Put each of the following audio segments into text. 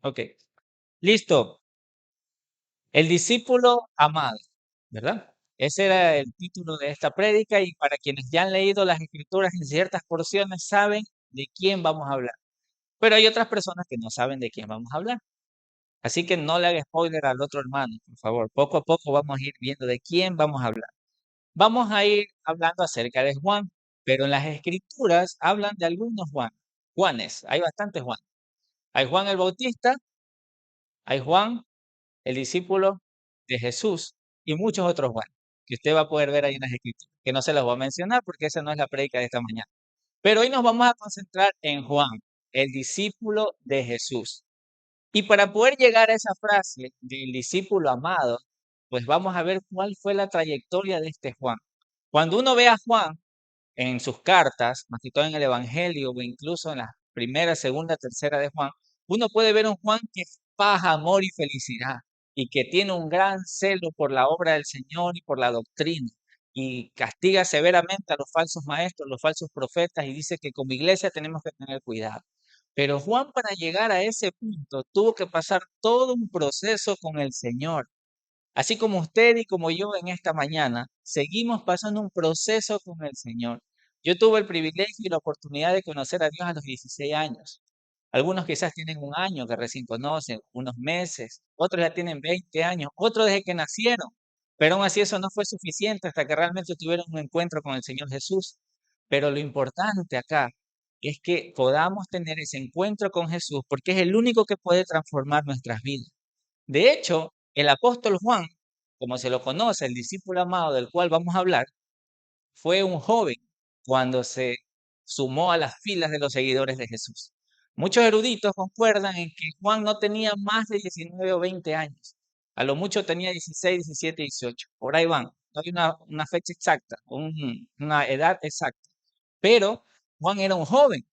Ok, listo. El discípulo amado, ¿verdad? Ese era el título de esta prédica y para quienes ya han leído las escrituras en ciertas porciones saben de quién vamos a hablar. Pero hay otras personas que no saben de quién vamos a hablar. Así que no le haga spoiler al otro hermano, por favor. Poco a poco vamos a ir viendo de quién vamos a hablar. Vamos a ir hablando acerca de Juan, pero en las escrituras hablan de algunos Juan. Juanes, hay bastantes Juan. Hay Juan el Bautista, hay Juan el discípulo de Jesús y muchos otros Juan, que usted va a poder ver ahí en las escrituras, que no se los voy a mencionar porque esa no es la prédica de esta mañana. Pero hoy nos vamos a concentrar en Juan, el discípulo de Jesús. Y para poder llegar a esa frase del discípulo amado, pues vamos a ver cuál fue la trayectoria de este Juan. Cuando uno ve a Juan en sus cartas, más que todo en el Evangelio o incluso en la primera, segunda, tercera de Juan, uno puede ver un Juan que es paz, amor y felicidad y que tiene un gran celo por la obra del Señor y por la doctrina y castiga severamente a los falsos maestros, los falsos profetas y dice que como iglesia tenemos que tener cuidado. Pero Juan para llegar a ese punto tuvo que pasar todo un proceso con el Señor. Así como usted y como yo en esta mañana, seguimos pasando un proceso con el Señor. Yo tuve el privilegio y la oportunidad de conocer a Dios a los 16 años. Algunos quizás tienen un año que recién conocen, unos meses, otros ya tienen 20 años, otros desde que nacieron. Pero aún así eso no fue suficiente hasta que realmente tuvieron un encuentro con el Señor Jesús. Pero lo importante acá es que podamos tener ese encuentro con Jesús porque es el único que puede transformar nuestras vidas. De hecho, el apóstol Juan, como se lo conoce, el discípulo amado del cual vamos a hablar, fue un joven cuando se sumó a las filas de los seguidores de Jesús. Muchos eruditos concuerdan en que Juan no tenía más de 19 o 20 años. A lo mucho tenía 16, 17, 18. Por ahí van. No hay una fecha exacta, una edad exacta. Pero Juan era un joven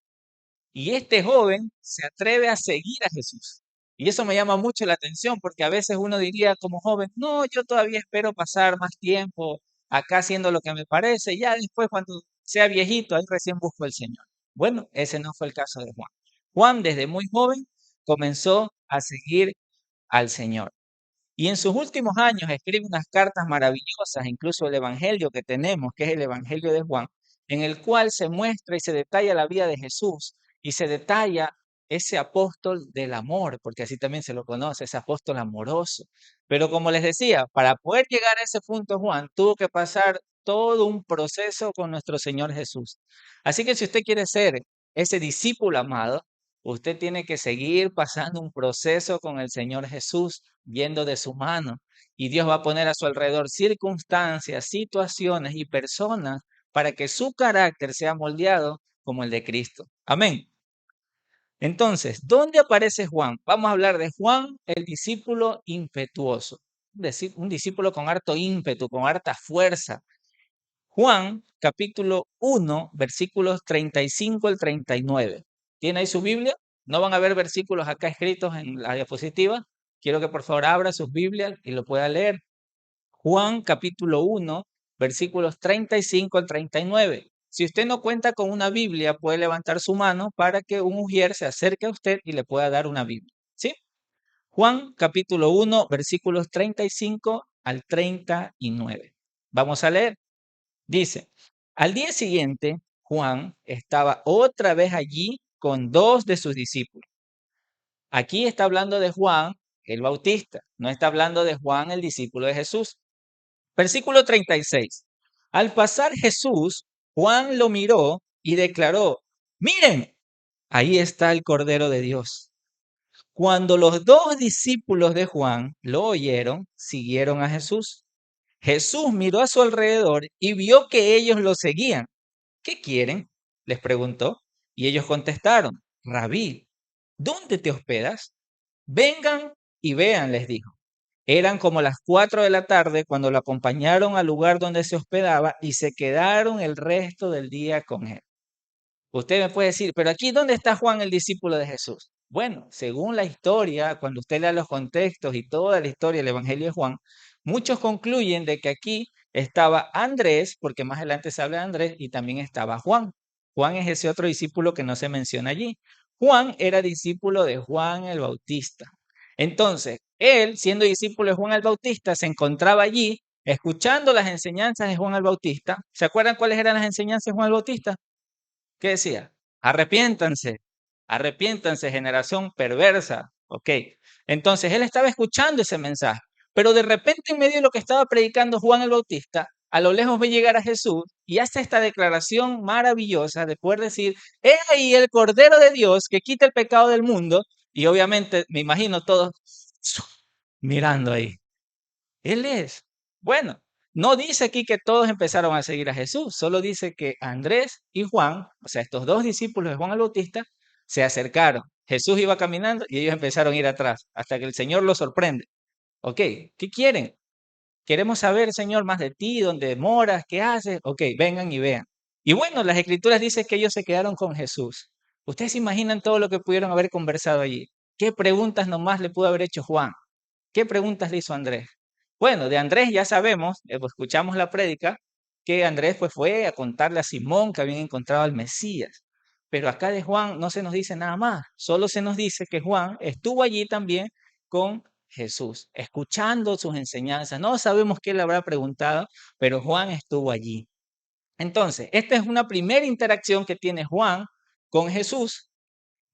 y este joven se atreve a seguir a Jesús. Y eso me llama mucho la atención porque a veces uno diría como joven, no, yo todavía espero pasar más tiempo acá haciendo lo que me parece, ya después cuando sea viejito, ahí recién busco al Señor. Bueno, ese no fue el caso de Juan. Juan desde muy joven comenzó a seguir al Señor. Y en sus últimos años escribe unas cartas maravillosas, incluso el Evangelio que tenemos, que es el Evangelio de Juan, en el cual se muestra y se detalla la vida de Jesús y se detalla ese apóstol del amor, porque así también se lo conoce, ese apóstol amoroso. Pero como les decía, para poder llegar a ese punto, Juan tuvo que pasar todo un proceso con nuestro Señor Jesús. Así que si usted quiere ser ese discípulo amado, usted tiene que seguir pasando un proceso con el Señor Jesús, yendo de su mano. Y Dios va a poner a su alrededor circunstancias, situaciones y personas para que su carácter sea moldeado como el de Cristo. Amén. Entonces, ¿dónde aparece Juan? Vamos a hablar de Juan, el discípulo impetuoso. Un discípulo con harto ímpetu, con harta fuerza. Juan, capítulo 1, versículos 35 al 39. ¿Tiene ahí su Biblia? No van a ver versículos acá escritos en la diapositiva. Quiero que por favor abra sus Biblias y lo pueda leer. Juan, capítulo 1, versículos 35 al 39. Si usted no cuenta con una Biblia, puede levantar su mano para que un ujier se acerque a usted y le pueda dar una Biblia. ¿Sí? Juan, capítulo 1, versículos 35 al 39. Vamos a leer. Dice, al día siguiente, Juan estaba otra vez allí con dos de sus discípulos. Aquí está hablando de Juan el Bautista, no está hablando de Juan el discípulo de Jesús. Versículo 36. Al pasar Jesús, Juan lo miró y declaró, miren, ahí está el Cordero de Dios. Cuando los dos discípulos de Juan lo oyeron, siguieron a Jesús. Jesús miró a su alrededor y vio que ellos lo seguían. ¿Qué quieren? Les preguntó. Y ellos contestaron, Rabí, ¿dónde te hospedas? Vengan y vean, les dijo. Eran como las 4 de la tarde cuando lo acompañaron al lugar donde se hospedaba y se quedaron el resto del día con él. Usted me puede decir, pero aquí, ¿dónde está Juan, el discípulo de Jesús? Bueno, según la historia, cuando usted lea los contextos y toda la historia del Evangelio de Juan, muchos concluyen de que aquí estaba Andrés, porque más adelante se habla de Andrés, y también estaba Juan. Juan es ese otro discípulo que no se menciona allí. Juan era discípulo de Juan el Bautista. Entonces, él, siendo discípulo de Juan el Bautista, se encontraba allí escuchando las enseñanzas de Juan el Bautista. ¿Se acuerdan cuáles eran las enseñanzas de Juan el Bautista? ¿Qué decía? Arrepiéntanse, arrepiéntanse, generación perversa. Ok. Entonces, él estaba escuchando ese mensaje, pero de repente en medio de lo que estaba predicando Juan el Bautista, a lo lejos ve llegar a Jesús y hace esta declaración maravillosa de poder decir, he ahí el Cordero de Dios que quita el pecado del mundo. Y obviamente me imagino todos mirando ahí. Él es. Bueno, no dice aquí que todos empezaron a seguir a Jesús, solo dice que Andrés y Juan, o sea, estos dos discípulos de Juan el Bautista, se acercaron. Jesús iba caminando y ellos empezaron a ir atrás, hasta que el Señor los sorprende. Ok, ¿qué quieren? Queremos saber, Señor, más de ti, dónde moras, qué haces. Ok, vengan y vean. Y bueno, las escrituras dicen que ellos se quedaron con Jesús. ¿Ustedes se imaginan todo lo que pudieron haber conversado allí? ¿Qué preguntas nomás le pudo haber hecho Juan? ¿Qué preguntas le hizo Andrés? Bueno, de Andrés ya sabemos, pues, escuchamos la prédica, que Andrés pues fue a contarle a Simón que habían encontrado al Mesías. Pero acá de Juan no se nos dice nada más, solo se nos dice que Juan estuvo allí también con Jesús, escuchando sus enseñanzas. No sabemos qué le habrá preguntado, pero Juan estuvo allí. Entonces, esta es una primera interacción que tiene Juan con Jesús.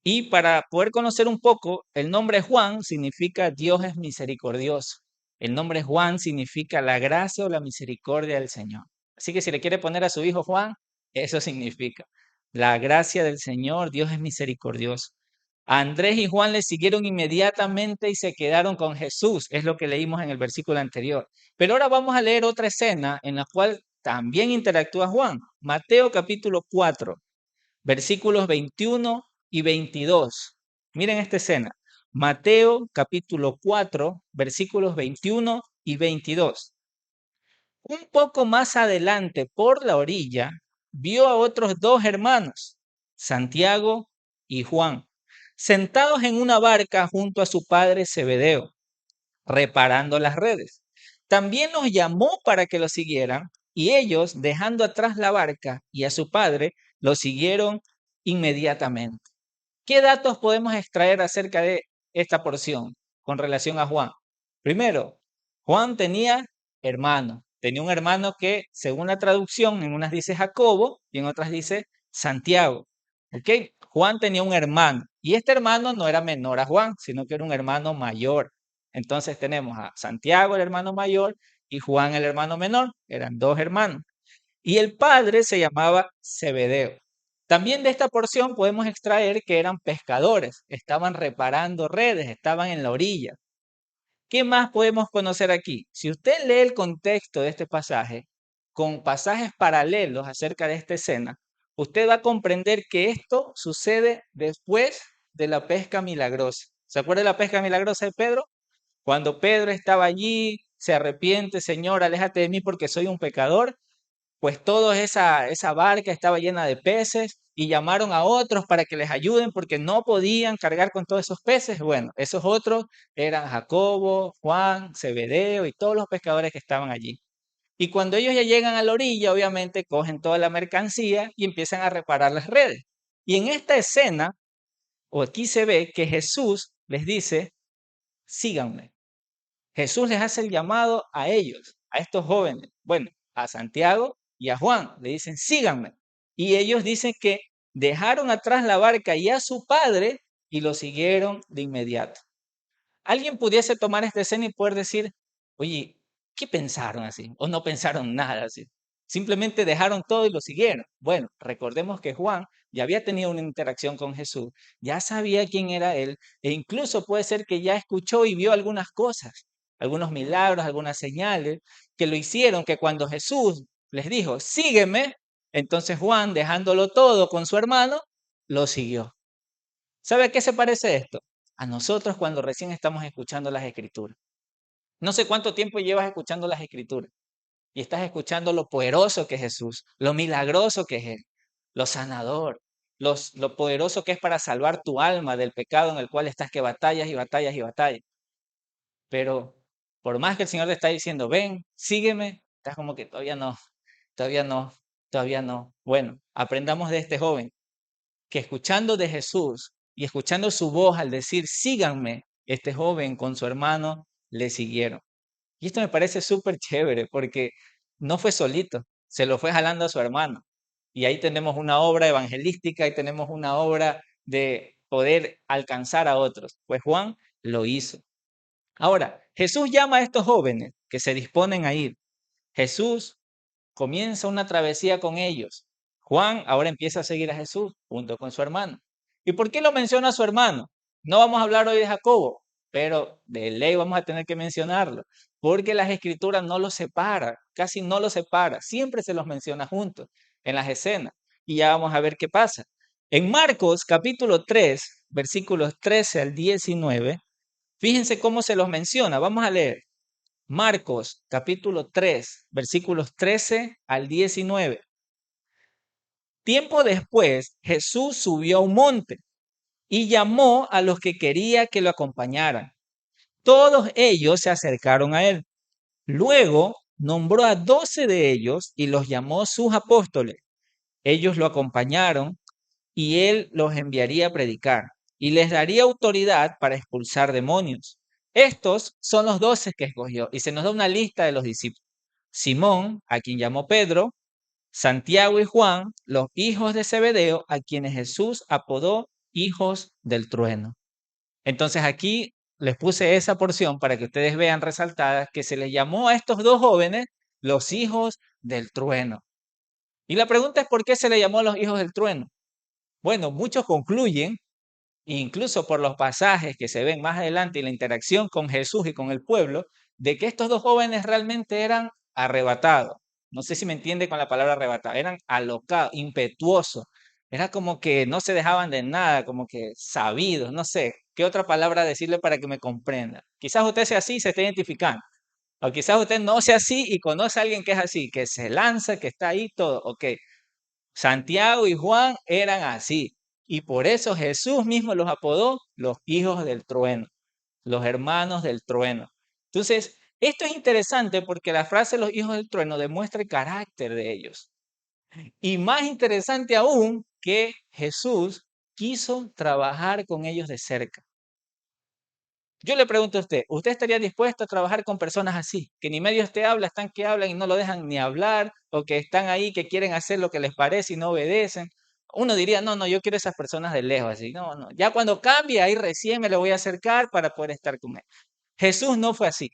Y para poder conocer un poco, el nombre Juan significa Dios es misericordioso. El nombre Juan significa la gracia o la misericordia del Señor. Así que si le quiere poner a su hijo Juan, eso significa la gracia del Señor, Dios es misericordioso. A Andrés y Juan le siguieron inmediatamente y se quedaron con Jesús, es lo que leímos en el versículo anterior. Pero ahora vamos a leer otra escena en la cual también interactúa Juan. Mateo capítulo 4 versículos 21 y 22. Miren esta escena. Mateo capítulo 4, versículos 21 y 22. Un poco más adelante, por la orilla, vio a otros dos hermanos, Santiago y Juan, sentados en una barca junto a su padre Zebedeo, reparando las redes. También los llamó para que lo siguieran y ellos, dejando atrás la barca y a su padre, lo siguieron inmediatamente. ¿Qué datos podemos extraer acerca de esta porción con relación a Juan? Primero, Juan tenía un hermano que, según la traducción, en unas dice Jacobo y en otras dice Santiago. ¿Ok? Juan tenía un hermano y este hermano no era menor a Juan, sino que era un hermano mayor. Entonces tenemos a Santiago, el hermano mayor, y Juan, el hermano menor. Eran dos hermanos. Y el padre se llamaba Zebedeo. También de esta porción podemos extraer que eran pescadores, estaban reparando redes, estaban en la orilla. ¿Qué más podemos conocer aquí? Si usted lee el contexto de este pasaje, con pasajes paralelos acerca de esta escena, usted va a comprender que esto sucede después de la pesca milagrosa. ¿Se acuerda de la pesca milagrosa de Pedro? Cuando Pedro estaba allí, se arrepiente, Señor, aléjate de mí porque soy un pecador, pues toda esa barca estaba llena de peces y llamaron a otros para que les ayuden porque no podían cargar con todos esos peces. Bueno, esos otros eran Jacobo, Juan, Zebedeo y todos los pescadores que estaban allí. Y cuando ellos ya llegan a la orilla, obviamente cogen toda la mercancía y empiezan a reparar las redes. Y en esta escena, o aquí se ve que Jesús les dice, síganme. Jesús les hace el llamado a ellos, a estos jóvenes, bueno, a Santiago y a Juan, le dicen, síganme. Y ellos dicen que dejaron atrás la barca y a su padre y lo siguieron de inmediato. Alguien pudiese tomar esta escena y poder decir, oye, ¿qué pensaron así? O no pensaron nada así. Simplemente dejaron todo y lo siguieron. Bueno, recordemos que Juan ya había tenido una interacción con Jesús, ya sabía quién era él, e incluso puede ser que ya escuchó y vio algunas cosas, algunos milagros, algunas señales que lo hicieron que cuando Jesús les dijo, sígueme, entonces Juan, dejándolo todo con su hermano, lo siguió. ¿Sabe a qué se parece esto? A nosotros cuando recién estamos escuchando las escrituras. No sé cuánto tiempo llevas escuchando las escrituras y estás escuchando lo poderoso que es Jesús, lo milagroso que es Él, lo sanador, lo poderoso que es para salvar tu alma del pecado en el cual estás que batallas y batallas y batallas. Pero por más que el Señor te está diciendo, ven, sígueme, estás como que todavía no, todavía no, todavía no. Bueno, aprendamos de este joven que escuchando de Jesús y escuchando su voz al decir, síganme, este joven con su hermano le siguieron. Y esto me parece súper chévere porque no fue solito, se lo fue jalando a su hermano. Y ahí tenemos una obra evangelística y tenemos una obra de poder alcanzar a otros. Pues Juan lo hizo. Ahora, Jesús llama a estos jóvenes que se disponen a ir. Jesús comienza una travesía con ellos. Juan ahora empieza a seguir a Jesús junto con su hermano. ¿Y por qué lo menciona a su hermano? No vamos a hablar hoy de Jacobo, pero de ley vamos a tener que mencionarlo, porque las escrituras no los separa, casi no los separa, siempre se los menciona juntos en las escenas. Y ya vamos a ver qué pasa. En Marcos capítulo 3, versículos 13 al 19, fíjense cómo se los menciona. Vamos a leer. Marcos capítulo 3, versículos 13 al 19. Tiempo después, Jesús subió a un monte y llamó a los que quería que lo acompañaran. Todos ellos se acercaron a él. Luego nombró a 12 de ellos y los llamó sus apóstoles. Ellos lo acompañaron y él los enviaría a predicar y les daría autoridad para expulsar demonios. Estos son los 12 que escogió y se nos da una lista de los discípulos. Simón, a quien llamó Pedro, Santiago y Juan, los hijos de Zebedeo, a quienes Jesús apodó hijos del trueno. Entonces aquí les puse esa porción para que ustedes vean resaltadas que se les llamó a estos dos jóvenes los hijos del trueno. Y la pregunta es ¿por qué se le llamó a los hijos del trueno? Bueno, muchos concluyen, incluso por los pasajes que se ven más adelante y la interacción con Jesús y con el pueblo, de que estos dos jóvenes realmente eran arrebatados. No sé si me entiende con la palabra arrebatado. Eran alocados, impetuosos. Era como que no se dejaban de nada, como que sabidos. No sé qué otra palabra decirle para que me comprenda. Quizás usted sea así y se esté identificando. O quizás usted no sea así y conoce a alguien que es así, que se lanza, que está ahí todo. Ok, Santiago y Juan eran así. Y por eso Jesús mismo los apodó los hijos del trueno, los hermanos del trueno. Entonces, esto es interesante porque la frase los hijos del trueno demuestra el carácter de ellos. Y más interesante aún que Jesús quiso trabajar con ellos de cerca. Yo le pregunto a usted, ¿usted estaría dispuesto a trabajar con personas así? Que ni medio usted habla, están que hablan y no lo dejan ni hablar, o que están ahí que quieren hacer lo que les parece y no obedecen. Uno diría, no, no, yo quiero esas personas de lejos, así, no, no. Ya cuando cambie, ahí recién me le voy a acercar para poder estar con él. Jesús no fue así.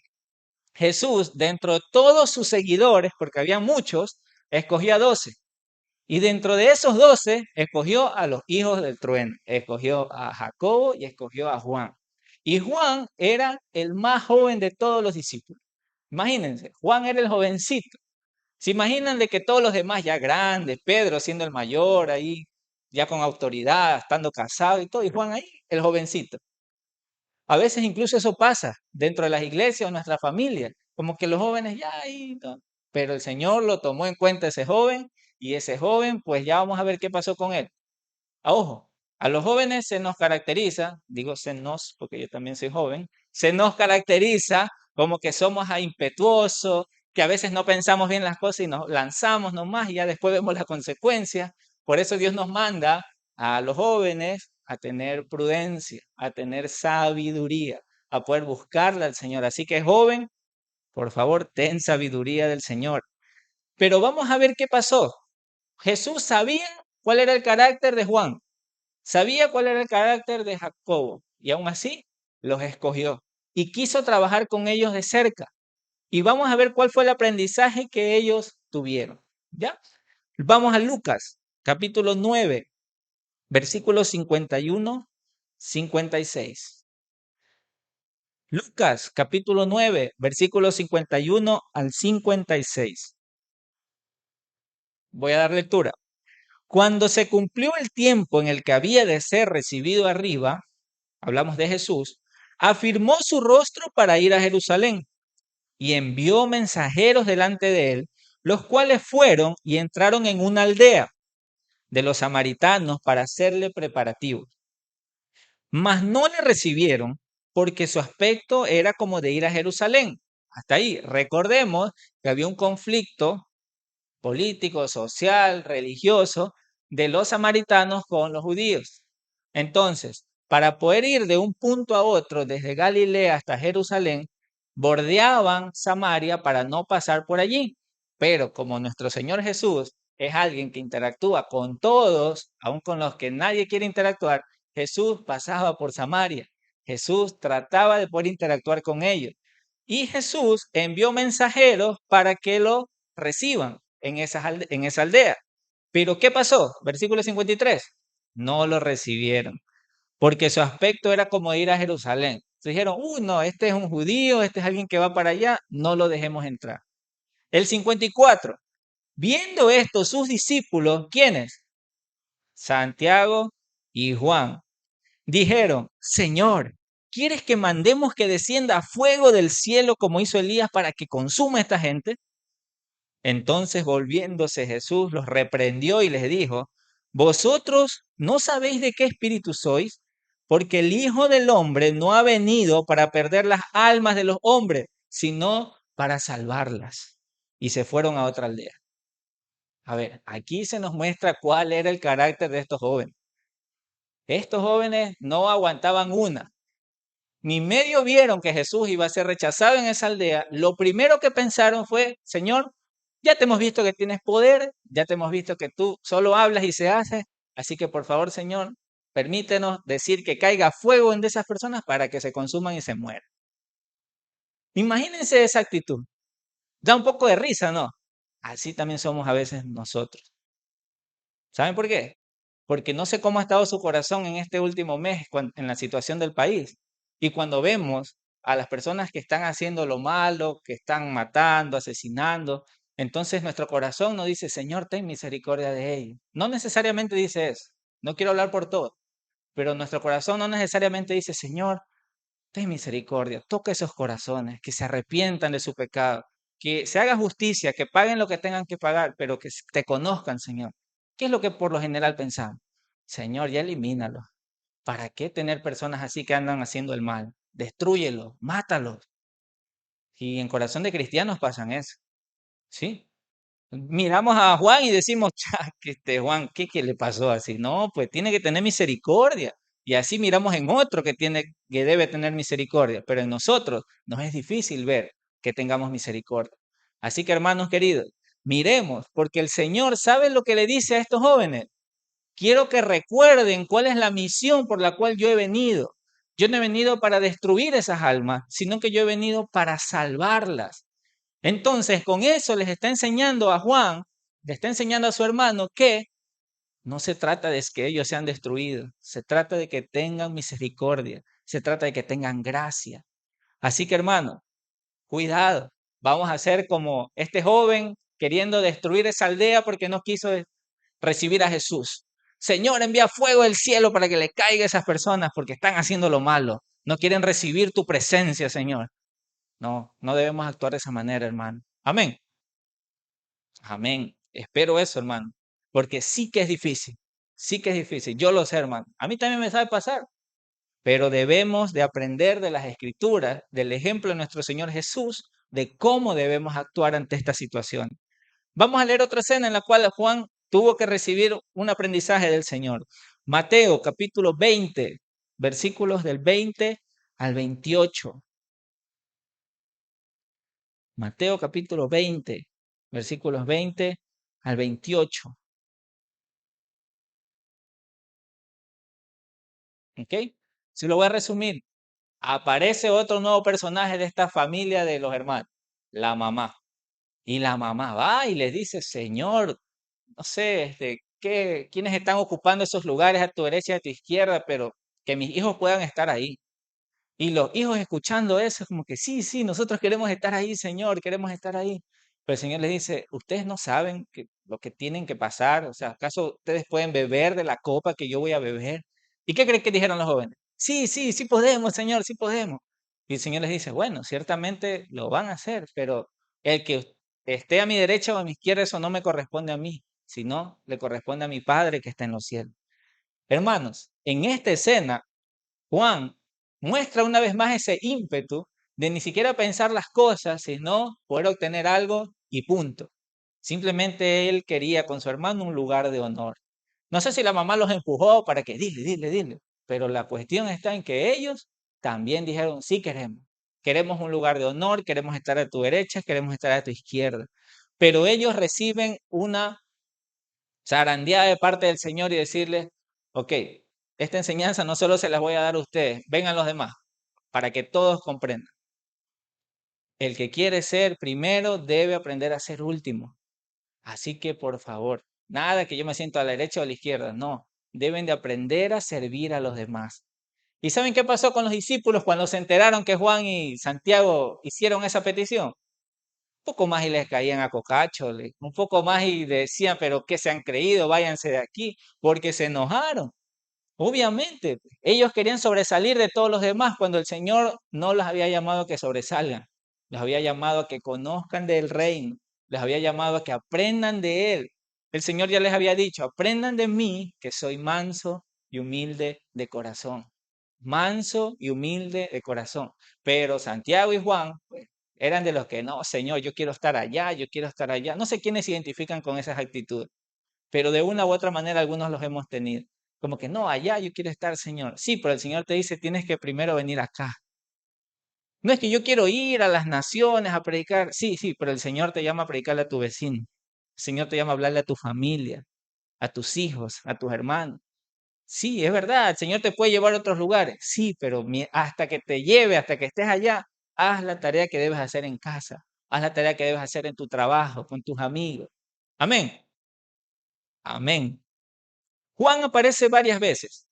Jesús, dentro de todos sus seguidores, porque había muchos, escogió a 12. Y dentro de esos 12, escogió a los hijos del trueno. Escogió a Jacobo y escogió a Juan. Y Juan era el más joven de todos los discípulos. Imagínense, Juan era el jovencito. ¿Se imaginan de que todos los demás ya grandes, Pedro siendo el mayor ahí, ya con autoridad, estando casado y todo, y Juan ahí, el jovencito? A veces incluso eso pasa dentro de las iglesias o nuestra familia, como que los jóvenes ya ahí, no. Pero el Señor lo tomó en cuenta ese joven y ese joven, pues ya vamos a ver qué pasó con él. Ojo, a los jóvenes se nos caracteriza, digo se nos porque yo también soy joven, se nos caracteriza como que somos impetuosos, que a veces no pensamos bien las cosas y nos lanzamos nomás y ya después vemos las consecuencias. Por eso Dios nos manda a los jóvenes a tener prudencia, a tener sabiduría, a poder buscarle al Señor. Así que joven, por favor, ten sabiduría del Señor. Pero vamos a ver qué pasó. Jesús sabía cuál era el carácter de Juan. Sabía cuál era el carácter de Jacobo y aún así los escogió y quiso trabajar con ellos de cerca. Y vamos a ver cuál fue el aprendizaje que ellos tuvieron. ¿Ya? Vamos a Lucas, capítulo 9, versículos 51, 56. Lucas, capítulo 9, versículos 51 al 56. Voy a dar lectura. Cuando se cumplió el tiempo en el que había de ser recibido arriba, hablamos de Jesús, afirmó su rostro para ir a Jerusalén y envió mensajeros delante de él, los cuales fueron y entraron en una aldea de los samaritanos para hacerle preparativos. Mas no le recibieron porque su aspecto era como de ir a Jerusalén. Hasta ahí, recordemos que había un conflicto político, social, religioso de los samaritanos con los judíos. Entonces, Para poder ir de un punto a otro, desde Galilea hasta Jerusalén, bordeaban Samaria para no pasar por allí. Pero como nuestro Señor Jesús es alguien que interactúa con todos, aun con los que nadie quiere interactuar, Jesús pasaba por Samaria. Jesús trataba de poder interactuar con ellos. Y Jesús envió mensajeros para que lo reciban en esa aldea. Pero ¿qué pasó? Versículo 53. No lo recibieron, porque su aspecto era como ir a Jerusalén. Se dijeron, no, este es un judío, este es alguien que va para allá, no lo dejemos entrar. El 54. Viendo esto, sus discípulos, ¿quiénes? Santiago y Juan, dijeron, Señor, ¿quieres que mandemos que descienda fuego del cielo como hizo Elías para que consuma a esta gente? Entonces volviéndose Jesús los reprendió y les dijo, vosotros no sabéis de qué espíritu sois, porque el Hijo del Hombre no ha venido para perder las almas de los hombres, sino para salvarlas. Y se fueron a otra aldea. A ver, aquí se nos muestra cuál era el carácter de estos jóvenes. Estos jóvenes no aguantaban una. Ni medio vieron que Jesús iba a ser rechazado en esa aldea. Lo primero que pensaron fue, Señor, ya te hemos visto que tienes poder, ya te hemos visto que tú solo hablas y se hace, así que por favor, Señor, permítenos decir que caiga fuego en de esas personas para que se consuman y se mueran. Imagínense esa actitud. Da un poco de risa, ¿no? Así también somos a veces nosotros. ¿Saben por qué? Porque no sé cómo ha estado su corazón en este último mes en la situación del país. Y cuando vemos a las personas que están haciendo lo malo, que están matando, asesinando, entonces nuestro corazón nos dice, Señor, ten misericordia de ellos. No necesariamente dice eso. No quiero hablar por todo, pero nuestro corazón no necesariamente dice, Señor, ten misericordia, toca esos corazones, que se arrepientan de su pecado, que se haga justicia, que paguen lo que tengan que pagar, pero que te conozcan, Señor. ¿Qué es lo que por lo general pensamos? Señor, ya elimínalo. ¿Para qué tener personas así que andan haciendo el mal? Destrúyelos, mátalos. Y en corazón de cristianos pasan eso, ¿sí? Miramos a Juan y decimos, que Juan, ¿qué le pasó así? No, pues tiene que tener misericordia. Y así miramos en otro que debe tener misericordia, pero en nosotros nos es difícil ver que tengamos misericordia. Así que hermanos queridos, miremos, porque el Señor sabe lo que le dice a estos jóvenes. Quiero que recuerden cuál es la misión por la cual yo he venido. Yo no he venido para destruir esas almas, sino que yo he venido para salvarlas. Entonces, con eso les está enseñando a Juan, le está enseñando a su hermano que no se trata de que ellos sean destruidos, se trata de que tengan misericordia, se trata de que tengan gracia. Así que, hermano, cuidado, vamos a ser como este joven queriendo destruir esa aldea porque no quiso recibir a Jesús. Señor, envía fuego del cielo para que le caiga a esas personas porque están haciendo lo malo. No quieren recibir tu presencia, Señor. No, no debemos actuar de esa manera, hermano. Amén. Amén. Espero eso, hermano. Porque sí que es difícil. Sí que es difícil. Yo lo sé, hermano. A mí también me sabe pasar. Pero debemos de aprender de las escrituras, del ejemplo de nuestro Señor Jesús, de cómo debemos actuar ante esta situación. Vamos a leer otra escena en la cual Juan tuvo que recibir un aprendizaje del Señor. Mateo capítulo 20, versículos del 20 al 28. Mateo capítulo 20, versículos 20 al 28. ¿Ok? Si lo voy a resumir, aparece otro nuevo personaje de esta familia de los hermanos, la mamá. Y la mamá va y les dice, Señor, no sé, quiénes están ocupando esos lugares a tu derecha y a tu izquierda, pero que mis hijos puedan estar ahí. Y los hijos escuchando eso, como que sí, sí, nosotros queremos estar ahí, Señor, queremos estar ahí. Pero el Señor les dice, ustedes no saben lo que tienen que pasar, o sea, ¿acaso ustedes pueden beber de la copa que yo voy a beber? ¿Y qué creen que dijeron los jóvenes? Sí, sí, sí podemos, Señor, sí podemos. Y el Señor les dice, bueno, ciertamente lo van a hacer, pero el que esté a mi derecha o a mi izquierda, eso no me corresponde a mí, sino le corresponde a mi Padre que está en los cielos. Hermanos, en esta escena, Juan muestra una vez más ese ímpetu de ni siquiera pensar las cosas, sino poder obtener algo y punto. Simplemente él quería con su hermano un lugar de honor. No sé si la mamá los empujó para que dile, dile, dile. Pero la cuestión está en que ellos también dijeron, sí queremos. Queremos un lugar de honor, queremos estar a tu derecha, queremos estar a tu izquierda. Pero ellos reciben una zarandeada de parte del Señor y decirles, ok, esta enseñanza no solo se las voy a dar a ustedes, vengan los demás, para que todos comprendan. El que quiere ser primero debe aprender a ser último. Así que por favor, nada que yo me siento a la derecha o a la izquierda, no. Deben de aprender a servir a los demás. ¿Y saben qué pasó con los discípulos cuando se enteraron que Juan y Santiago hicieron esa petición? Un poco más y les caían a cocacho, un poco más y decían, pero ¿qué se han creído? Váyanse de aquí, porque se enojaron. Obviamente, ellos querían sobresalir de todos los demás cuando el Señor no los había llamado a que sobresalgan, los había llamado a que conozcan del reino, les había llamado a que aprendan de Él. El Señor ya les había dicho, aprendan de mí, que soy manso y humilde de corazón. Manso y humilde de corazón. Pero Santiago y Juan pues, eran de los que, no, Señor, yo quiero estar allá, yo quiero estar allá. No sé quiénes se identifican con esas actitudes, pero de una u otra manera algunos los hemos tenido. Como que no, allá yo quiero estar, Señor. Sí, pero el Señor te dice, tienes que primero venir acá. No es que yo quiero ir a las naciones a predicar. Sí, sí, pero el Señor te llama a predicarle a tu vecino. El Señor te llama a hablarle a tu familia, a tus hijos, a tus hermanos. Sí, es verdad, el Señor te puede llevar a otros lugares. Sí, pero hasta que te lleve, hasta que estés allá, haz la tarea que debes hacer en casa. Haz la tarea que debes hacer en tu trabajo, con tus amigos. Amén. Amén. Juan aparece varias veces.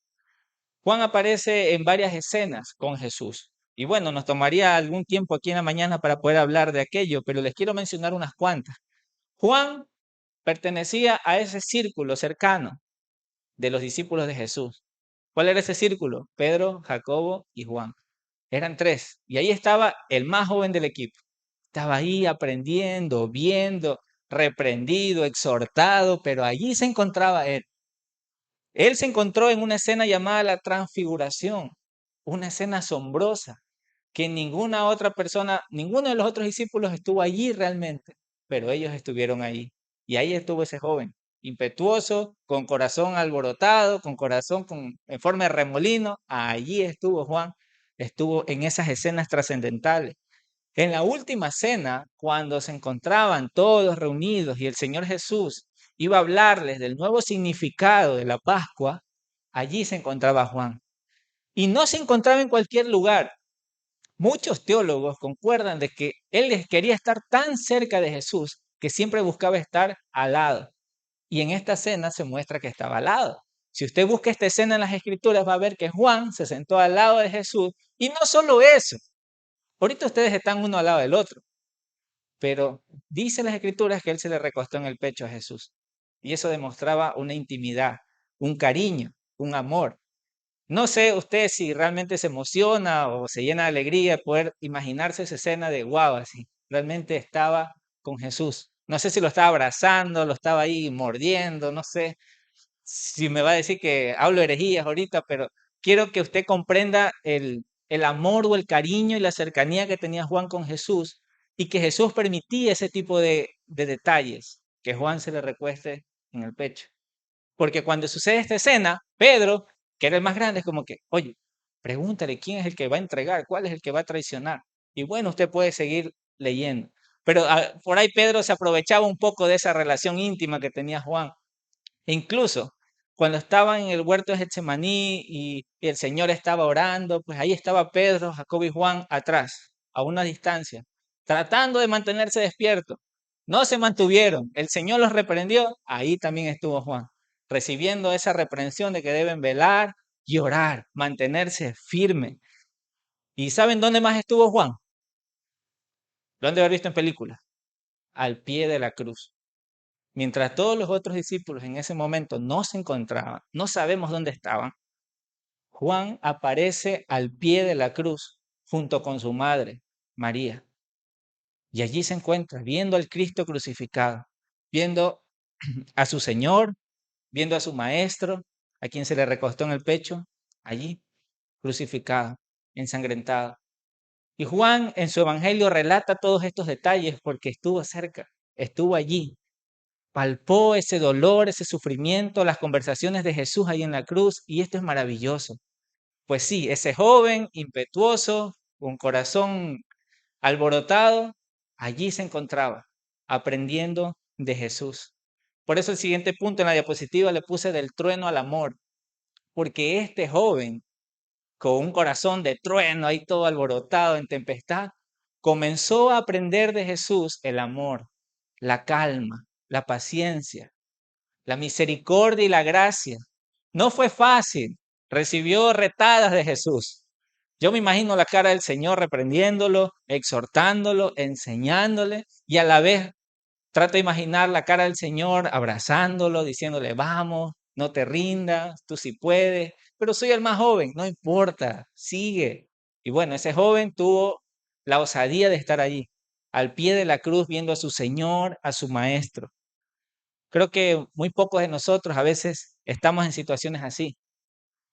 Juan aparece en varias escenas con Jesús. Y bueno, nos tomaría algún tiempo aquí en la mañana para poder hablar de aquello, pero les quiero mencionar unas cuantas. Juan pertenecía a ese círculo cercano de los discípulos de Jesús. ¿Cuál era ese círculo? Pedro, Jacobo y Juan. Eran tres. Y ahí estaba el más joven del equipo. Estaba ahí aprendiendo, viendo, reprendido, exhortado, pero allí se encontraba él. Él se encontró en una escena llamada la transfiguración, una escena asombrosa, que ninguna otra persona, ninguno de los otros discípulos estuvo allí realmente, pero ellos estuvieron ahí. Y ahí estuvo ese joven, impetuoso, con corazón alborotado, con corazón en forma de remolino. Allí estuvo Juan, estuvo en esas escenas trascendentales. En la última cena, cuando se encontraban todos reunidos y el Señor Jesús iba a hablarles del nuevo significado de la Pascua, allí se encontraba Juan. Y no se encontraba en cualquier lugar. Muchos teólogos concuerdan de que él quería estar tan cerca de Jesús que siempre buscaba estar al lado. Y en esta cena se muestra que estaba al lado. Si usted busca esta escena en las Escrituras, va a ver que Juan se sentó al lado de Jesús. Y no solo eso, ahorita ustedes están uno al lado del otro. Pero dice las Escrituras que él se le recostó en el pecho a Jesús. Y eso demostraba una intimidad, un cariño, un amor. No sé usted si realmente se emociona o se llena de alegría poder imaginarse esa escena de wow, así. Realmente estaba con Jesús. No sé si lo estaba abrazando, lo estaba ahí mordiendo, no sé si me va a decir que hablo herejías ahorita, pero quiero que usted comprenda el amor o el cariño y la cercanía que tenía Juan con Jesús y que Jesús permitía ese tipo de detalles, que Juan se le recueste en el pecho. Porque cuando sucede esta escena, Pedro, que era el más grande, es como que, oye, pregúntale quién es el que va a entregar, cuál es el que va a traicionar. Y bueno, usted puede seguir leyendo. Pero por ahí Pedro se aprovechaba un poco de esa relación íntima que tenía Juan. E incluso cuando estaban en el huerto de Getsemaní y el Señor estaba orando, pues ahí estaba Pedro, Jacobo y Juan atrás, a una distancia, tratando de mantenerse despiertos. No se mantuvieron. El Señor los reprendió. Ahí también estuvo Juan, recibiendo esa reprensión de que deben velar y orar, mantenerse firme. ¿Y saben dónde más estuvo Juan? Lo han de haber visto en películas. Al pie de la cruz. Mientras todos los otros discípulos en ese momento no se encontraban, no sabemos dónde estaban, Juan aparece al pie de la cruz junto con su madre, María. Y allí se encuentra viendo al Cristo crucificado, viendo a su Señor, viendo a su Maestro, a quien se le recostó en el pecho, allí crucificado, ensangrentado. Y Juan en su evangelio relata todos estos detalles porque estuvo cerca, estuvo allí, palpó ese dolor, ese sufrimiento, las conversaciones de Jesús ahí en la cruz, y esto es maravilloso. Pues sí, ese joven impetuoso, con corazón alborotado, allí se encontraba, aprendiendo de Jesús. Por eso el siguiente punto en la diapositiva le puse del trueno al amor, porque este joven, con un corazón de trueno, ahí todo alborotado en tempestad, comenzó a aprender de Jesús el amor, la calma, la paciencia, la misericordia y la gracia. No fue fácil, recibió retadas de Jesús. Yo me imagino la cara del Señor reprendiéndolo, exhortándolo, enseñándole y a la vez trato de imaginar la cara del Señor abrazándolo, diciéndole, vamos, no te rindas, tú sí puedes, pero soy el más joven, no importa, sigue. Y bueno, ese joven tuvo la osadía de estar allí, al pie de la cruz, viendo a su Señor, a su Maestro. Creo que muy pocos de nosotros a veces estamos en situaciones así,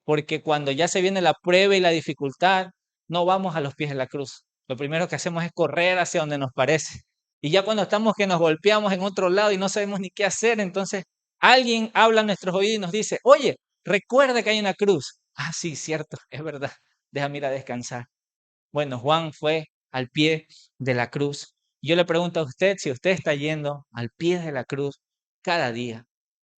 porque cuando ya se viene la prueba y la dificultad, no vamos a los pies de la cruz. Lo primero que hacemos es correr hacia donde nos parece. Y ya cuando estamos que nos golpeamos en otro lado y no sabemos ni qué hacer, entonces alguien habla a nuestros oídos y nos dice, oye, recuerda que hay una cruz. Ah, sí, cierto, es verdad. Déjame ir a descansar. Bueno, Juan fue al pie de la cruz. Yo le pregunto a usted si usted está yendo al pie de la cruz cada día.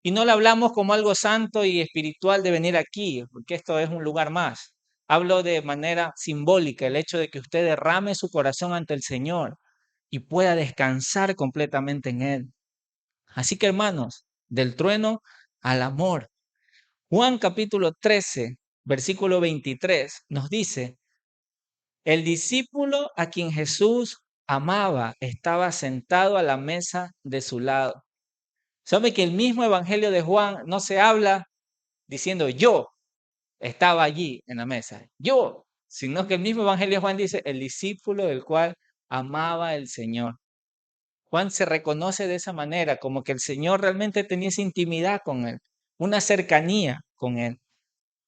Y no le hablamos como algo santo y espiritual de venir aquí, porque esto es un lugar más. Hablo de manera simbólica, el hecho de que usted derrame su corazón ante el Señor y pueda descansar completamente en Él. Así que hermanos, del trueno al amor. Juan capítulo 13, versículo 23 nos dice, el discípulo a quien Jesús amaba estaba sentado a la mesa de su lado. ¿Sabe que el mismo Evangelio de Juan no se habla diciendo yo estaba allí en la mesa, yo, sino que el mismo Evangelio de Juan dice el discípulo del cual amaba el Señor? Juan se reconoce de esa manera, como que el Señor realmente tenía esa intimidad con él, una cercanía con él.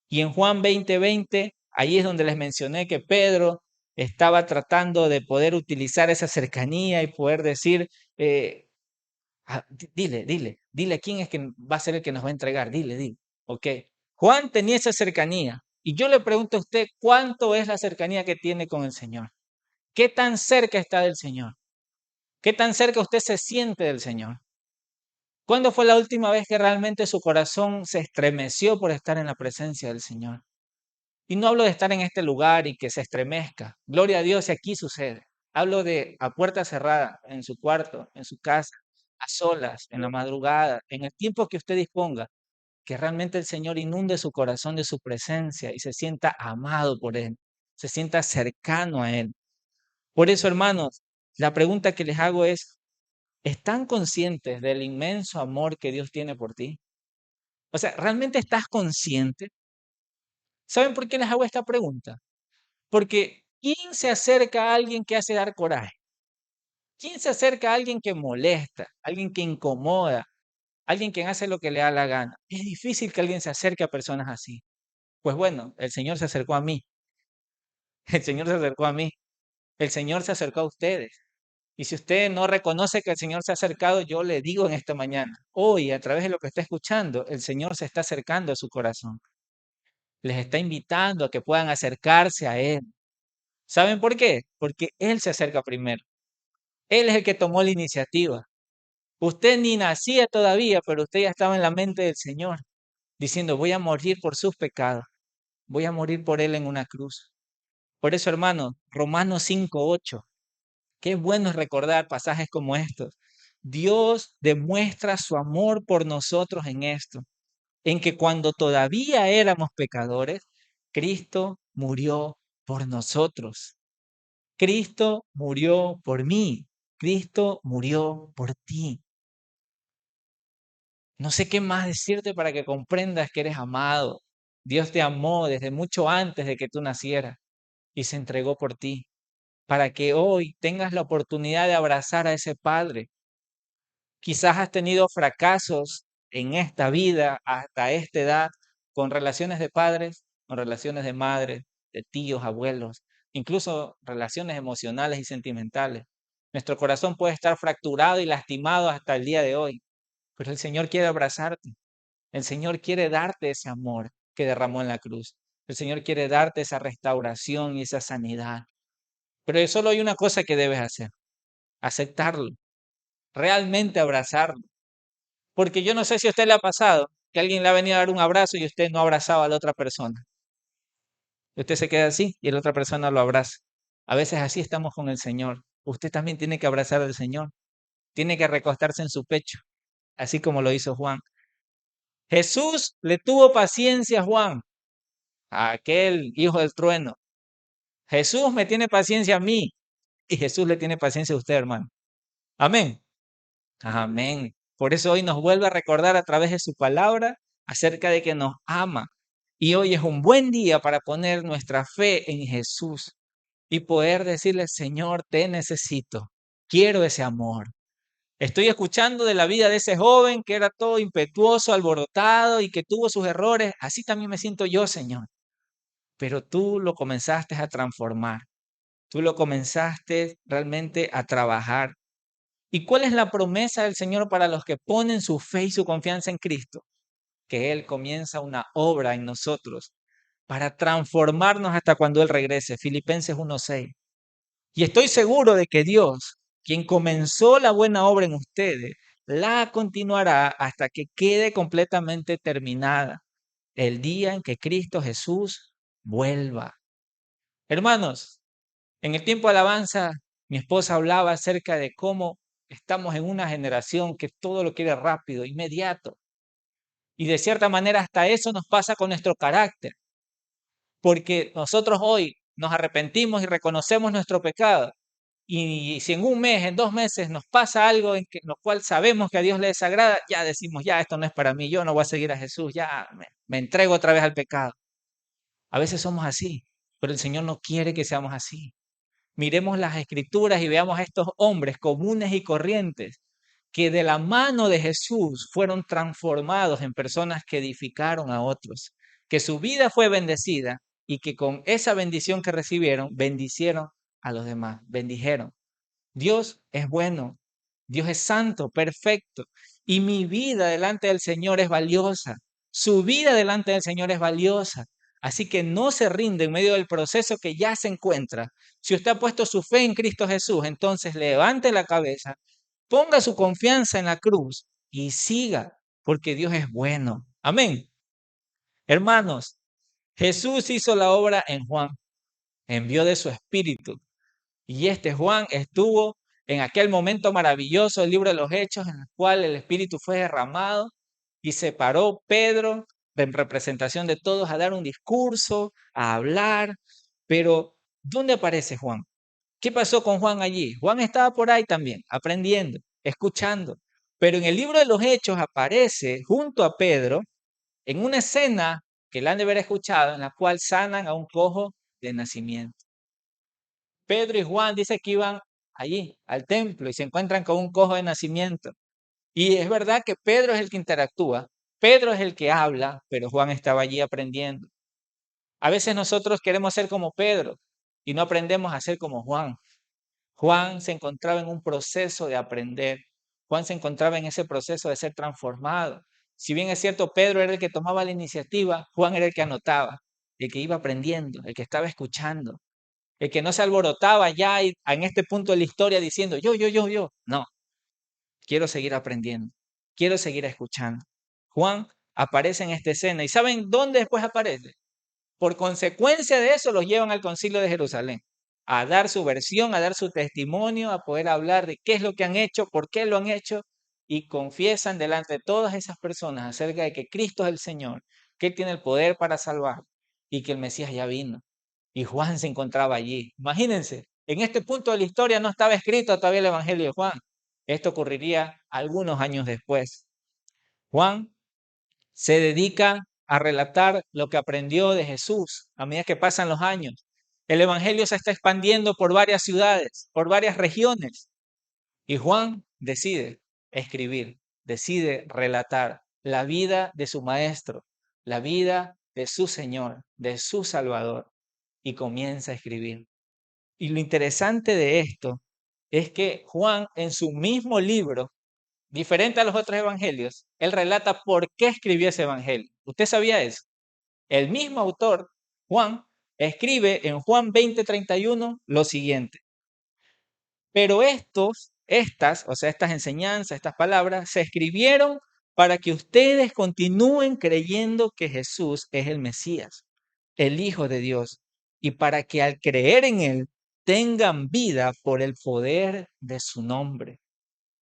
Y en Juan 20:20, ahí es donde les mencioné que Pedro estaba tratando de poder utilizar esa cercanía y poder decir, dile, ¿quién es que va a ser el que nos va a entregar? Dile. Ok. Juan tenía esa cercanía. Y yo le pregunto a usted, ¿cuánto es la cercanía que tiene con el Señor? ¿Qué tan cerca está del Señor? ¿Qué tan cerca usted se siente del Señor? ¿Cuándo fue la última vez que realmente su corazón se estremeció por estar en la presencia del Señor? Y no hablo de estar en este lugar y que se estremezca. Gloria a Dios, y aquí sucede. Hablo de a puerta cerrada, en su cuarto, en su casa, a solas, en la madrugada, en el tiempo que usted disponga, que realmente el Señor inunde su corazón de su presencia y se sienta amado por Él, se sienta cercano a Él. Por eso, hermanos, la pregunta que les hago es, ¿están conscientes del inmenso amor que Dios tiene por ti? O sea, ¿realmente estás consciente? ¿Saben por qué les hago esta pregunta? Porque ¿quién se acerca a alguien que hace dar coraje? ¿Quién se acerca a alguien que molesta, alguien que incomoda, alguien que hace lo que le da la gana? Es difícil que alguien se acerque a personas así. Pues bueno, el Señor se acercó a mí, el Señor se acercó a mí, el Señor se acercó a ustedes. Y si usted no reconoce que el Señor se ha acercado, yo le digo en esta mañana, hoy a través de lo que está escuchando, el Señor se está acercando a su corazón. Les está invitando a que puedan acercarse a Él. ¿Saben por qué? Porque Él se acerca primero. Él es el que tomó la iniciativa. Usted ni nacía todavía, pero usted ya estaba en la mente del Señor, diciendo, voy a morir por sus pecados, voy a morir por Él en una cruz. Por eso, hermanos, Romanos 5:8, qué bueno es recordar pasajes como estos. Dios demuestra su amor por nosotros en esto, en que cuando todavía éramos pecadores, Cristo murió por nosotros. Cristo murió por mí. Cristo murió por ti. No sé qué más decirte para que comprendas que eres amado. Dios te amó desde mucho antes de que tú nacieras y se entregó por ti, para que hoy tengas la oportunidad de abrazar a ese Padre. Quizás has tenido fracasos en esta vida hasta esta edad con relaciones de padres, con relaciones de madres, de tíos, abuelos, incluso relaciones emocionales y sentimentales. Nuestro corazón puede estar fracturado y lastimado hasta el día de hoy, pero el Señor quiere abrazarte. El Señor quiere darte ese amor que derramó en la cruz. El Señor quiere darte esa restauración y esa sanidad. Pero solo hay una cosa que debes hacer: aceptarlo, realmente abrazarlo. Porque yo no sé si a usted le ha pasado que alguien le ha venido a dar un abrazo y usted no abrazaba a la otra persona. Y usted se queda así y la otra persona lo abraza. A veces así estamos con el Señor. Usted también tiene que abrazar al Señor. Tiene que recostarse en su pecho, así como lo hizo Juan. Jesús le tuvo paciencia a Juan, a aquel hijo del trueno. Jesús me tiene paciencia a mí y Jesús le tiene paciencia a usted, hermano. Amén. Amén. Por eso hoy nos vuelve a recordar a través de su palabra acerca de que nos ama. Y hoy es un buen día para poner nuestra fe en Jesús y poder decirle: Señor, te necesito. Quiero ese amor. Estoy escuchando de la vida de ese joven que era todo impetuoso, alborotado y que tuvo sus errores. Así también me siento yo, Señor. Pero tú lo comenzaste a transformar. Tú lo comenzaste realmente a trabajar. ¿Y cuál es la promesa del Señor para los que ponen su fe y su confianza en Cristo? Que Él comienza una obra en nosotros para transformarnos hasta cuando Él regrese. Filipenses 1:6. Y estoy seguro de que Dios, quien comenzó la buena obra en ustedes, la continuará hasta que quede completamente terminada el día en que Cristo Jesús vuelva. Hermanos, en el tiempo de alabanza, mi esposa hablaba acerca de cómo estamos en una generación que todo lo quiere rápido, inmediato. Y de cierta manera hasta eso nos pasa con nuestro carácter, porque nosotros hoy nos arrepentimos y reconocemos nuestro pecado. Y si en un mes, en 2 meses nos pasa algo en lo cual sabemos que a Dios le desagrada, ya decimos: ya, esto no es para mí, yo no voy a seguir a Jesús, ya me entrego otra vez al pecado. A veces somos así, pero el Señor no quiere que seamos así. Miremos las Escrituras y veamos a estos hombres comunes y corrientes que de la mano de Jesús fueron transformados en personas que edificaron a otros, que su vida fue bendecida y que con esa bendición que recibieron, bendicieron a los demás, bendijeron. Dios es bueno, Dios es santo, perfecto, y mi vida delante del Señor es valiosa. Su vida delante del Señor es valiosa. Así que no se rinde en medio del proceso que ya se encuentra. Si usted ha puesto su fe en Cristo Jesús, entonces levante la cabeza, ponga su confianza en la cruz y siga, porque Dios es bueno. Amén. Hermanos, Jesús hizo la obra en Juan, envió de su espíritu. Y este Juan estuvo en aquel momento maravilloso del libro de los Hechos, en el cual el Espíritu fue derramado y se paró Pedro en representación de todos a dar un discurso, a hablar. Pero, ¿dónde aparece Juan? ¿Qué pasó con Juan allí? Juan estaba por ahí también, aprendiendo, escuchando. Pero en el libro de los Hechos aparece junto a Pedro en una escena que la han de haber escuchado, en la cual sanan a un cojo de nacimiento. Pedro y Juan dice que iban allí al templo y se encuentran con un cojo de nacimiento. Y es verdad que Pedro es el que interactúa, Pedro es el que habla, pero Juan estaba allí aprendiendo. A veces nosotros queremos ser como Pedro y no aprendemos a ser como Juan. Juan se encontraba en un proceso de aprender. Juan se encontraba en ese proceso de ser transformado. Si bien es cierto, Pedro era el que tomaba la iniciativa, Juan era el que anotaba, el que iba aprendiendo, el que estaba escuchando. El que no se alborotaba ya en este punto de la historia diciendo: yo. No, quiero seguir aprendiendo, quiero seguir escuchando. Juan aparece en esta escena. ¿Y saben dónde después aparece? Por consecuencia de eso los llevan al Concilio de Jerusalén a dar su versión, a dar su testimonio, a poder hablar de qué es lo que han hecho, por qué lo han hecho, y confiesan delante de todas esas personas acerca de que Cristo es el Señor, que Él tiene el poder para salvar y que el Mesías ya vino. Y Juan se encontraba allí. Imagínense, en este punto de la historia no estaba escrito todavía el Evangelio de Juan. Esto ocurriría algunos años después. Juan se dedica a relatar lo que aprendió de Jesús a medida que pasan los años. El Evangelio se está expandiendo por varias ciudades, por varias regiones. Y Juan decide escribir, decide relatar la vida de su maestro, la vida de su Señor, de su Salvador, y comienza a escribir. Y lo interesante de esto es que Juan en su mismo libro, diferente a los otros evangelios, él relata por qué escribió ese evangelio. ¿Usted sabía eso? El mismo autor Juan escribe en Juan 20:31 lo siguiente: pero estas enseñanzas, estas palabras, se escribieron para que ustedes continúen creyendo que Jesús es el Mesías, el Hijo de Dios, y para que al creer en Él tengan vida por el poder de su nombre.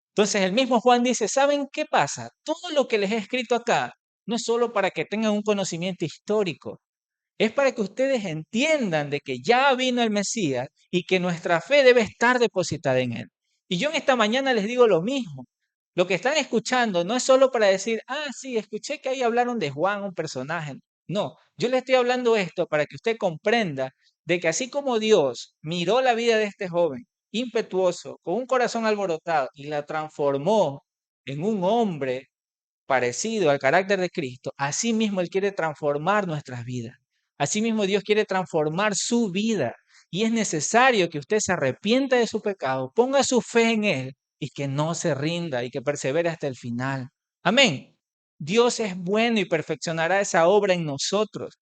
Entonces el mismo Juan dice, ¿saben qué pasa? Todo lo que les he escrito acá no es solo para que tengan un conocimiento histórico, es para que ustedes entiendan de que ya vino el Mesías y que nuestra fe debe estar depositada en Él. Y yo en esta mañana les digo lo mismo. Lo que están escuchando no es solo para decir, sí, escuché que ahí hablaron de Juan, un personaje. No, yo le estoy hablando esto para que usted comprenda de que así como Dios miró la vida de este joven impetuoso, con un corazón alborotado, y la transformó en un hombre parecido al carácter de Cristo, así mismo Él quiere transformar nuestras vidas. Asimismo, Dios quiere transformar su vida. Y es necesario que usted se arrepienta de su pecado, ponga su fe en Él y que no se rinda y que persevere hasta el final. Amén. Dios es bueno y perfeccionará esa obra en nosotros.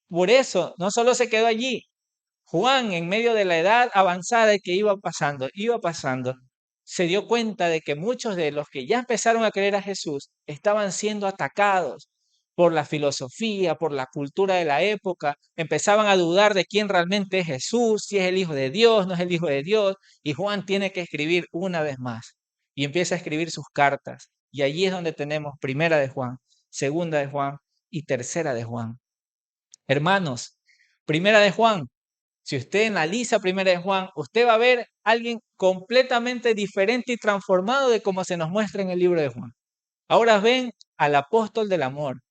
Por eso, no solo se quedó allí, Juan, en medio de la edad avanzada que iba pasando, se dio cuenta de que muchos de los que ya empezaron a creer a Jesús estaban siendo atacados por la filosofía, por la cultura de la época, empezaban a dudar de quién realmente es Jesús, si es el Hijo de Dios, no es el Hijo de Dios, y Juan tiene que escribir una vez más, y empieza a escribir sus cartas, y allí es donde tenemos primera de Juan, segunda de Juan y tercera de Juan. Hermanos, primera de Juan, si usted analiza primera de Juan, usted va a ver a alguien completamente diferente y transformado de como se nos muestra en el libro de Juan. Ahora ven al apóstol del amor.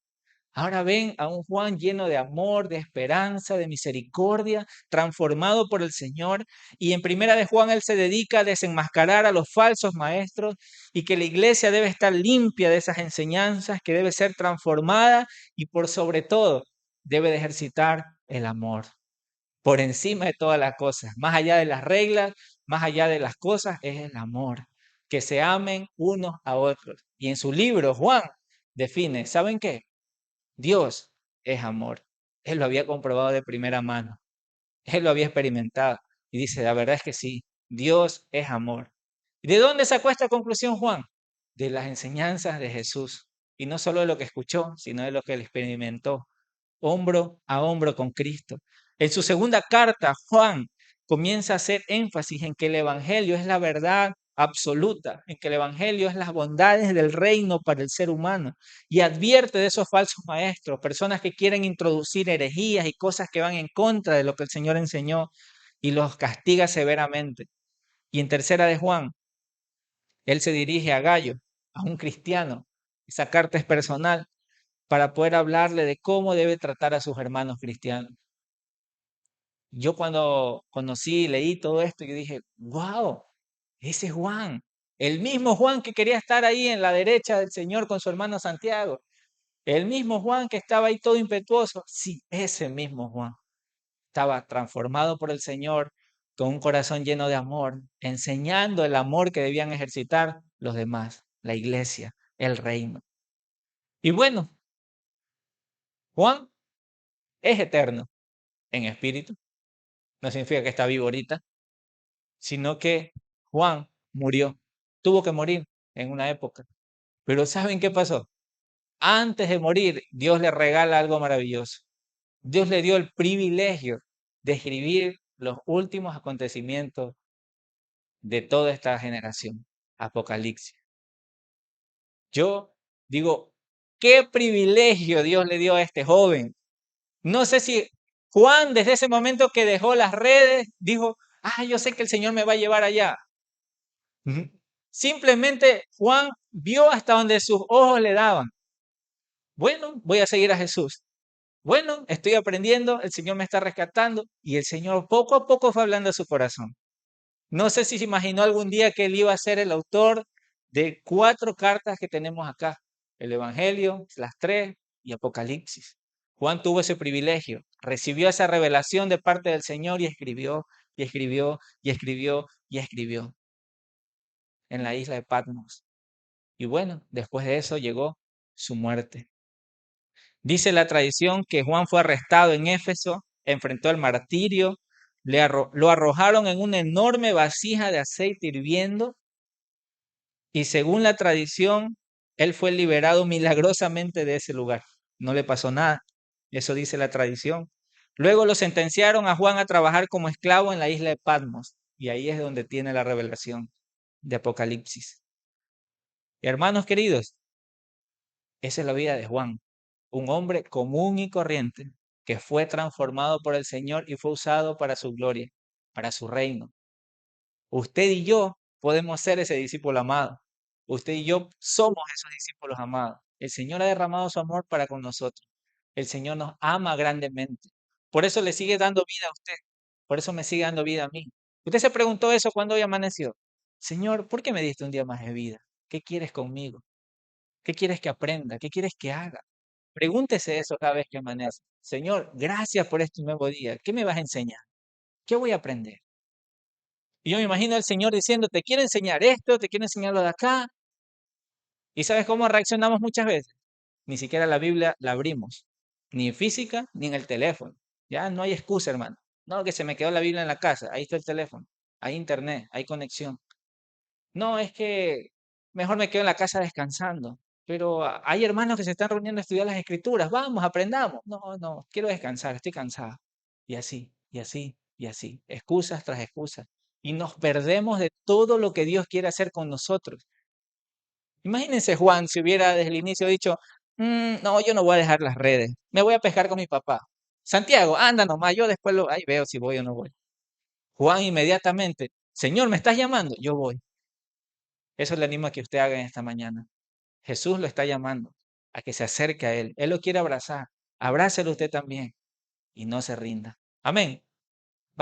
Ahora ven a un Juan lleno de amor, de esperanza, de misericordia, transformado por el Señor. Y en primera de Juan él se dedica a desenmascarar a los falsos maestros y que la iglesia debe estar limpia de esas enseñanzas, que debe ser transformada y por sobre todo debe de ejercitar el amor por encima de todas las cosas, más allá de las reglas, más allá de las cosas, es el amor, que se amen unos a otros. Y en su libro, Juan define, ¿saben qué? Dios es amor. Él lo había comprobado de primera mano, él lo había experimentado y dice, la verdad es que sí, Dios es amor. ¿Y de dónde sacó esta conclusión Juan? De las enseñanzas de Jesús. Y no solo de lo que escuchó, sino de lo que él experimentó hombro a hombro con Cristo. En su segunda carta, Juan comienza a hacer énfasis en que el Evangelio es la verdad absoluta, en que el Evangelio es las bondades del reino para el ser humano y advierte de esos falsos maestros, personas que quieren introducir herejías y cosas que van en contra de lo que el Señor enseñó y los castiga severamente. Y en tercera de Juan, él se dirige a Gallo, a un cristiano. Esa carta es personal para poder hablarle de cómo debe tratar a sus hermanos cristianos. Yo cuando conocí, leí todo esto, yo dije, wow, ese es Juan, el mismo Juan que quería estar ahí en la derecha del Señor con su hermano Santiago, el mismo Juan que estaba ahí todo impetuoso, sí, ese mismo Juan estaba transformado por el Señor con un corazón lleno de amor, enseñando el amor que debían ejercitar los demás, la iglesia, el reino. Y bueno, Juan es eterno en espíritu, no significa que está vivo ahorita, sino que Juan murió, tuvo que morir en una época. Pero ¿saben qué pasó? Antes de morir, Dios le regala algo maravilloso. Dios le dio el privilegio de escribir los últimos acontecimientos de toda esta generación, Apocalipsis. Yo digo, ¿qué privilegio Dios le dio a este joven? No sé si Juan desde ese momento que dejó las redes dijo, yo sé que el Señor me va a llevar allá. Simplemente Juan vio hasta donde sus ojos le daban. Bueno, voy a seguir a Jesús. Bueno, estoy aprendiendo, el Señor me está rescatando y el Señor poco a poco fue hablando a su corazón. No sé si se imaginó algún día que él iba a ser el autor de 4 cartas que tenemos acá. El Evangelio, las 3 y Apocalipsis. Juan tuvo ese privilegio, recibió esa revelación de parte del Señor y escribió, y escribió, y escribió, y escribió en la isla de Patmos. Y bueno, después de eso llegó su muerte. Dice la tradición que Juan fue arrestado en Éfeso enfrentó el martirio, lo arrojaron en una enorme vasija de aceite hirviendo y según la tradición, él fue liberado milagrosamente de ese lugar. No le pasó nada. Eso dice la tradición. Luego lo sentenciaron a Juan a trabajar como esclavo en la isla de Patmos. Y ahí es donde tiene la revelación de Apocalipsis. Hermanos queridos, esa es la vida de Juan. Un hombre común y corriente que fue transformado por el Señor y fue usado para su gloria, para su reino. Usted y yo podemos ser ese discípulo amado. Usted y yo somos esos discípulos amados. El Señor ha derramado su amor para con nosotros. El Señor nos ama grandemente. Por eso le sigue dando vida a usted. Por eso me sigue dando vida a mí. Usted se preguntó eso cuando hoy amaneció. Señor, ¿por qué me diste un día más de vida? ¿Qué quieres conmigo? ¿Qué quieres que aprenda? ¿Qué quieres que haga? Pregúntese eso cada vez que amanece. Señor, gracias por este nuevo día. ¿Qué me vas a enseñar? ¿Qué voy a aprender? Y yo me imagino al Señor diciendo, te quiero enseñar esto, te quiero enseñar lo de acá. ¿Y sabes cómo reaccionamos muchas veces? Ni siquiera la Biblia la abrimos, ni en física ni en el teléfono. Ya no hay excusa, hermano. No, que se me quedó la Biblia en la casa, ahí está el teléfono, hay internet, hay conexión. No, es que mejor me quedo en la casa descansando. Pero hay hermanos que se están reuniendo a estudiar las escrituras. Vamos, aprendamos. No, no, quiero descansar, estoy cansado. Y así, y así, y así. Excusas tras excusas. Y nos perdemos de todo lo que Dios quiere hacer con nosotros. Imagínense Juan si hubiera desde el inicio dicho, no, yo no voy a dejar las redes. Me voy a pescar con mi papá. Santiago, anda nomás, yo después ahí veo si voy o no voy. Juan inmediatamente, Señor, ¿me estás llamando? Yo voy. Eso le animo a que usted haga en esta mañana. Jesús lo está llamando a que se acerque a Él. Él lo quiere abrazar. Abrácelo usted también y no se rinda. Amén.